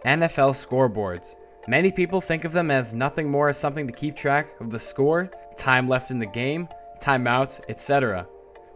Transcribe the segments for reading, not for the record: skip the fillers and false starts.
NFL scoreboards. Many people think of them as nothing more as something to keep track of the score, time left in the game, timeouts, etc.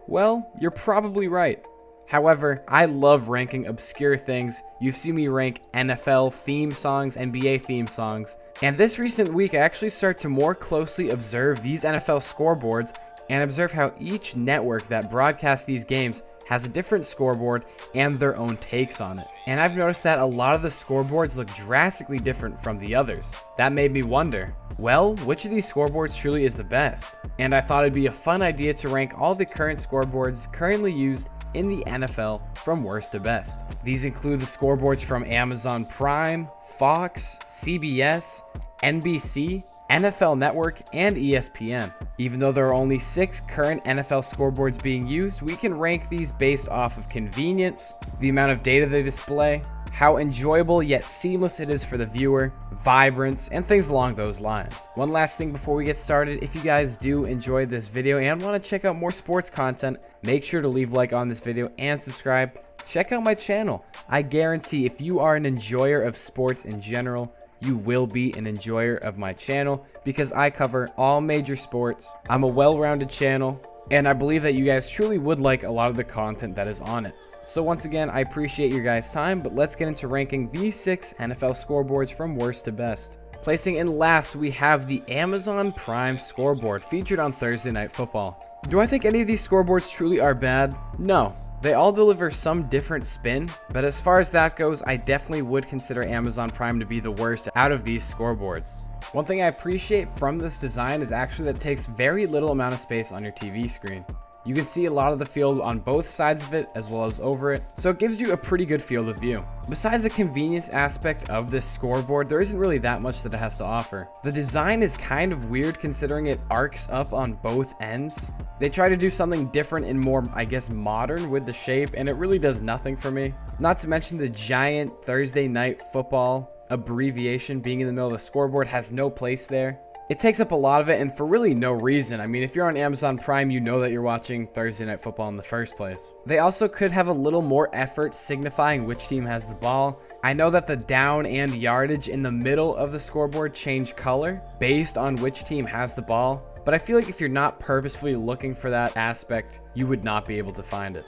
Well, you're probably right. However, I love ranking obscure things. You've seen me rank NFL theme songs, NBA theme songs, and this recent week I actually start to more closely observe these NFL scoreboards and observe how each network that broadcasts these games has a different scoreboard and their own takes on it. And I've noticed that a lot of the scoreboards look drastically different from the others. That made me wonder, well, which of these scoreboards truly is the best? And I thought it'd be a fun idea to rank all the current scoreboards currently used in the NFL from worst to best. These include the scoreboards from Amazon Prime, Fox, CBS, NBC, NFL Network, and ESPN. Even though there are only 6 current NFL scoreboards being used, we can rank these based off of convenience, the amount of data they display, how enjoyable yet seamless it is for the viewer, vibrance, and things along those lines. One last thing before we get started, if you guys do enjoy this video and want to check out more sports content, make sure to leave a like on this video and subscribe. Check out my channel. I guarantee if you are an enjoyer of sports in general, you will be an enjoyer of my channel because I cover all major sports. I'm a well-rounded channel, and I believe that you guys truly would like a lot of the content that is on it. So once again, I appreciate your guys' time, but let's get into ranking these 6 NFL scoreboards from worst to best. Placing in last, we have the Amazon Prime scoreboard featured on Thursday Night Football. Do I think any of these scoreboards truly are bad? No. They all deliver some different spin, but as far as that goes, I definitely would consider Amazon Prime to be the worst out of these scoreboards. One thing I appreciate from this design is actually that it takes very little amount of space on your TV screen. You can see a lot of the field on both sides of it as well as over it, so it gives you a pretty good field of view. Besides the convenience aspect of this scoreboard, there isn't really that much that it has to offer. The design is kind of weird considering it arcs up on both ends. They try to do something different and more, I guess, modern with the shape, and it really does nothing for me. Not to mention the giant Thursday Night Football abbreviation being in the middle of the scoreboard has no place there. It takes up a lot of it, and for really no reason. I mean, if you're on Amazon Prime, you know that you're watching Thursday Night Football in the first place. They also could have a little more effort signifying which team has the ball. I know that the down and yardage in the middle of the scoreboard change color based on which team has the ball, but I feel like if you're not purposefully looking for that aspect, you would not be able to find it.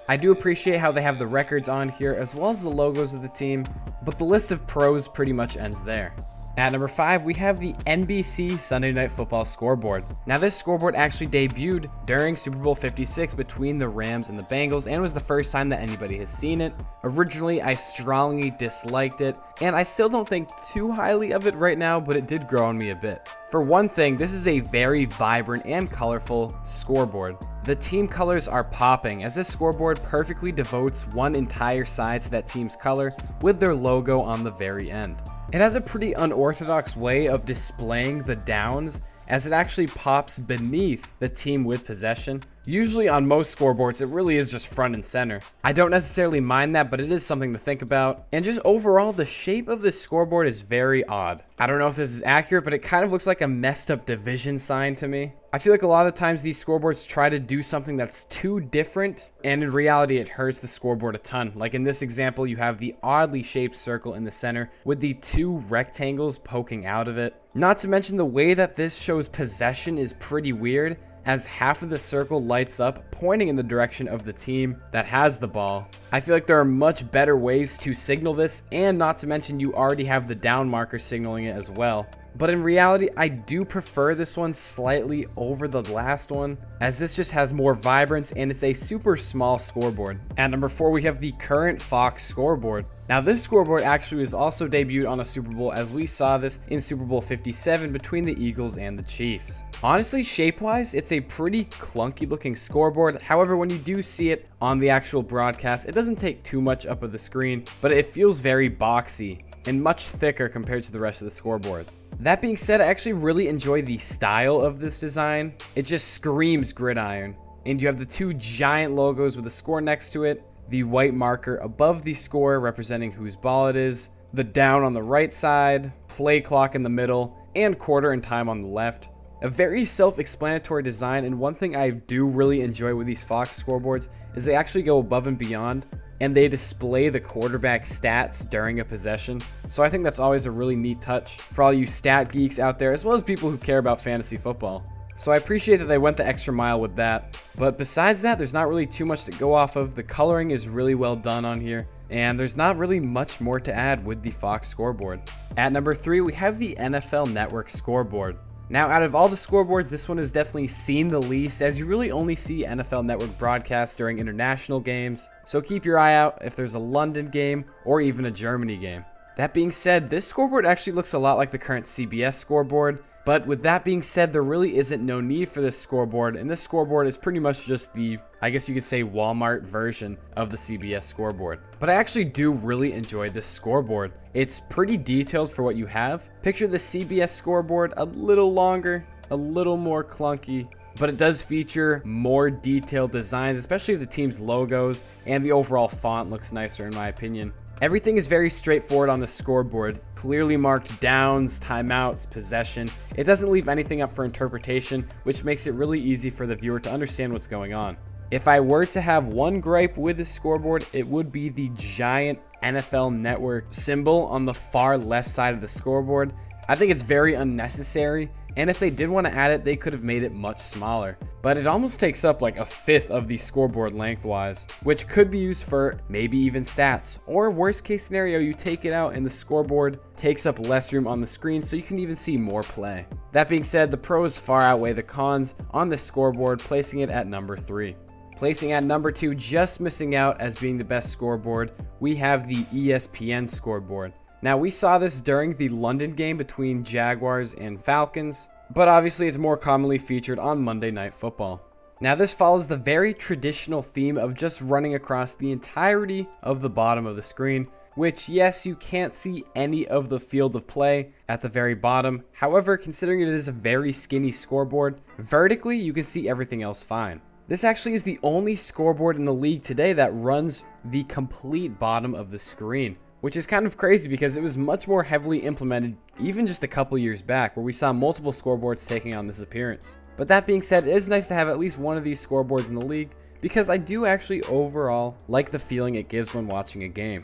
I do appreciate how they have the records on here as well as the logos of the team, but the list of pros pretty much ends there. At number 5, we have the NBC Sunday Night Football scoreboard. Now this scoreboard actually debuted during Super Bowl 56 between the Rams and the Bengals and was the first time that anybody has seen it. Originally, I strongly disliked it, and I still don't think too highly of it right now, but it did grow on me a bit. For one thing, this is a very vibrant and colorful scoreboard. The team colors are popping as this scoreboard perfectly devotes one entire side to that team's color with their logo on the very end. It has a pretty unorthodox way of displaying the downs as it actually pops beneath the team with possession. Usually on most scoreboards, it really is just front and center. I don't necessarily mind that, but it is something to think about. And just overall, the shape of this scoreboard is very odd. I don't know if this is accurate, but it kind of looks like a messed up division sign to me. I feel like a lot of the times these scoreboards try to do something that's too different, and in reality, it hurts the scoreboard a ton. Like in this example, you have the oddly shaped circle in the center with the 2 rectangles poking out of it. Not to mention the way that this shows possession is pretty weird, as half of the circle lights up, pointing in the direction of the team that has the ball. I feel like there are much better ways to signal this, and not to mention you already have the down marker signaling it as well. But in reality, I do prefer this one slightly over the last one, as this just has more vibrance and it's a super small scoreboard. At number 4, we have the current Fox scoreboard. Now this scoreboard actually was also debuted on a Super Bowl, as we saw this in Super Bowl 57 between the Eagles and the Chiefs. Honestly, shape-wise, it's a pretty clunky looking scoreboard. However, when you do see it on the actual broadcast, it doesn't take too much up of the screen, but it feels very boxy and much thicker compared to the rest of the scoreboards. That being said, I actually really enjoy the style of this design. It just screams gridiron. And you have the 2 giant logos with a score next to it, the white marker above the score representing whose ball it is, the down on the right side, play clock in the middle, and quarter and time on the left. A very self-explanatory design, and one thing I do really enjoy with these Fox scoreboards is they actually go above and beyond and they display the quarterback stats during a possession. So I think that's always a really neat touch for all you stat geeks out there, as well as people who care about fantasy football. So I appreciate that they went the extra mile with that. But besides that, there's not really too much to go off of. The coloring is really well done on here, and there's not really much more to add with the Fox scoreboard. At number 3, we have the NFL Network scoreboard. Now, out of all the scoreboards, this one has definitely seen the least, as you really only see NFL Network broadcasts during international games. So keep your eye out if there's a London game or even a Germany game. That being said, this scoreboard actually looks a lot like the current CBS scoreboard. But with that being said, there really isn't no need for this scoreboard, and this scoreboard is pretty much just the, I guess you could say, Walmart version of the CBS scoreboard. But I actually do really enjoy this scoreboard. It's pretty detailed for what you have. Picture the CBS scoreboard a little longer, a little more clunky, but it does feature more detailed designs, especially the team's logos, and the overall font looks nicer in my opinion. Everything is very straightforward on the scoreboard, clearly marked downs, timeouts, possession. It doesn't leave anything up for interpretation, which makes it really easy for the viewer to understand what's going on. If I were to have one gripe with the scoreboard, it would be the giant NFL Network symbol on the far left side of the scoreboard. I think it's very unnecessary, and if they did want to add it, they could have made it much smaller. But it almost takes up like a fifth of the scoreboard lengthwise, which could be used for maybe even stats. Or worst case scenario, you take it out and the scoreboard takes up less room on the screen so you can even see more play. That being said, the pros far outweigh the cons on the scoreboard, placing it at number 3. Placing at number 2, just missing out as being the best scoreboard, we have the ESPN Scoreboard. Now, we saw this during the London game between Jaguars and Falcons, but obviously it's more commonly featured on Monday Night Football. Now, this follows the very traditional theme of just running across the entirety of the bottom of the screen, which, yes, you can't see any of the field of play at the very bottom. However, considering it is a very skinny scoreboard, vertically you can see everything else fine. This actually is the only scoreboard in the league today that runs the complete bottom of the screen, which is kind of crazy because it was much more heavily implemented even just a couple years back, where we saw multiple scoreboards taking on this appearance. But that being said, it is nice to have at least one of these scoreboards in the league, because I do actually overall like the feeling it gives when watching a game.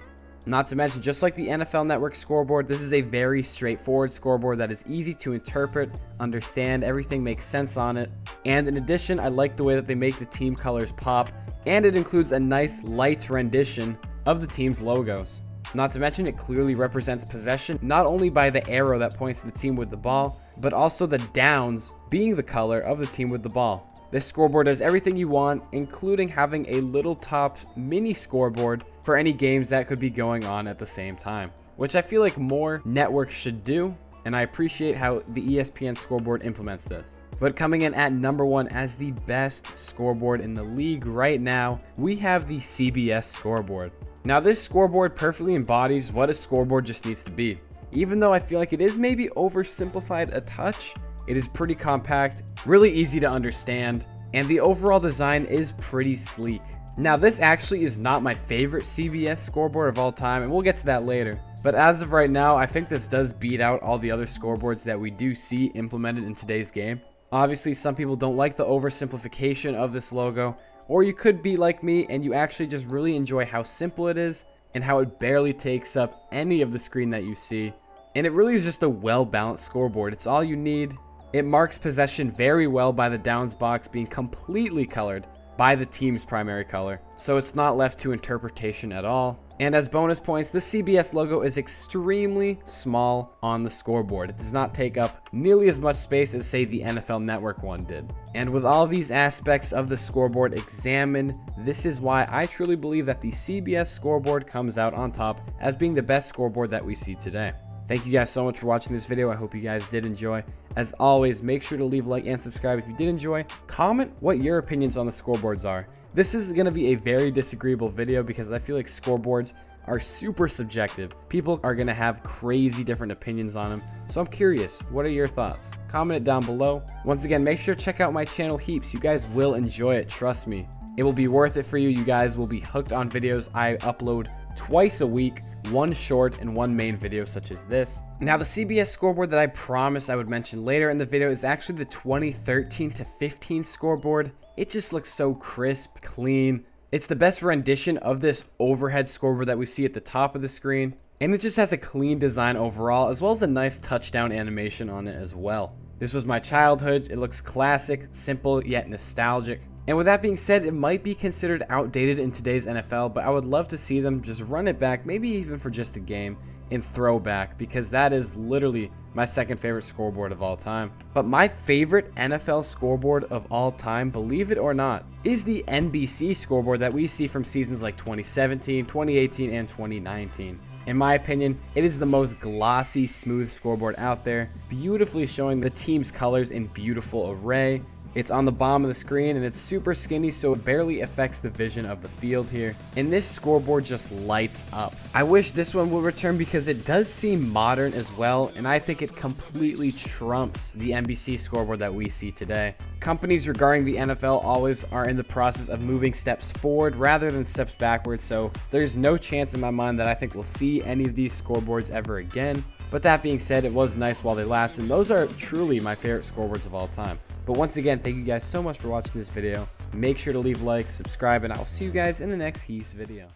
Not to mention, just like the NFL Network scoreboard, this is a very straightforward scoreboard that is easy to interpret, understand, everything makes sense on it. And in addition, I like the way that they make the team colors pop, and it includes a nice light rendition of the team's logos. Not to mention, it clearly represents possession, not only by the arrow that points to the team with the ball, but also the downs being the color of the team with the ball. This scoreboard does everything you want, including having a little top mini scoreboard for any games that could be going on at the same time, which I feel like more networks should do, and I appreciate how the ESPN scoreboard implements this. But coming in at number 1 as the best scoreboard in the league right now, we have the CBS scoreboard. Now, this scoreboard perfectly embodies what a scoreboard just needs to be. Even though I feel like it is maybe oversimplified a touch, it is pretty compact, really easy to understand, and the overall design is pretty sleek. Now, this actually is not my favorite CBS scoreboard of all time, and we'll get to that later. But as of right now, I think this does beat out all the other scoreboards that we do see implemented in today's game. Obviously, some people don't like the oversimplification of this logo, or you could be like me and you actually just really enjoy how simple it is and how it barely takes up any of the screen that you see. And it really is just a well-balanced scoreboard. It's all you need. It marks possession very well by the downs box being completely colored by the team's primary color, so it's not left to interpretation at all. And as bonus points, the CBS logo is extremely small on the scoreboard. It does not take up nearly as much space as, say, the NFL Network one did. And with all these aspects of the scoreboard examined, this is why I truly believe that the CBS scoreboard comes out on top as being the best scoreboard that we see today. Thank you guys so much for watching this video. I hope you guys did enjoy. As always, make sure to leave a like and subscribe if you did enjoy. Comment what your opinions on the scoreboards are. This is going to be a very disagreeable video because I feel like scoreboards are super subjective. People are going to have crazy different opinions on them. So I'm curious, what are your thoughts? Comment it down below. Once again, make sure to check out my channel heaps. You guys will enjoy it, trust me. It will be worth it for you. You guys will be hooked on videos I upload twice a week, one short and one main video such as this. Now, the CBS scoreboard that I promised I would mention later in the video is actually the 2013 to 15 scoreboard. It just looks so crisp, clean, It's the best rendition of this overhead scoreboard that we see at the top of the screen, and it just has a clean design overall, as well as a nice touchdown animation on it as well. This was my childhood. It looks classic, simple, yet nostalgic. And with that being said, it might be considered outdated in today's NFL, but I would love to see them just run it back, maybe even for just a game, in throwback, because that is literally my second favorite scoreboard of all time. But my favorite NFL scoreboard of all time, believe it or not, is the NBC scoreboard that we see from seasons like 2017, 2018, and 2019. In my opinion, it is the most glossy, smooth scoreboard out there, beautifully showing the team's colors in beautiful array. It's on the bottom of the screen and it's super skinny, so it barely affects the vision of the field here. And this scoreboard just lights up. I wish this one will return because it does seem modern as well, and I think it completely trumps the NBC scoreboard that we see today. Companies regarding the NFL always are in the process of moving steps forward rather than steps backwards, so there's no chance in my mind that I think we'll see any of these scoreboards ever again. But that being said, it was nice while they lasted, and those are truly my favorite scoreboards of all time. But once again, thank you guys so much for watching this video. Make sure to leave a like, subscribe, and I will see you guys in the next Heaps video.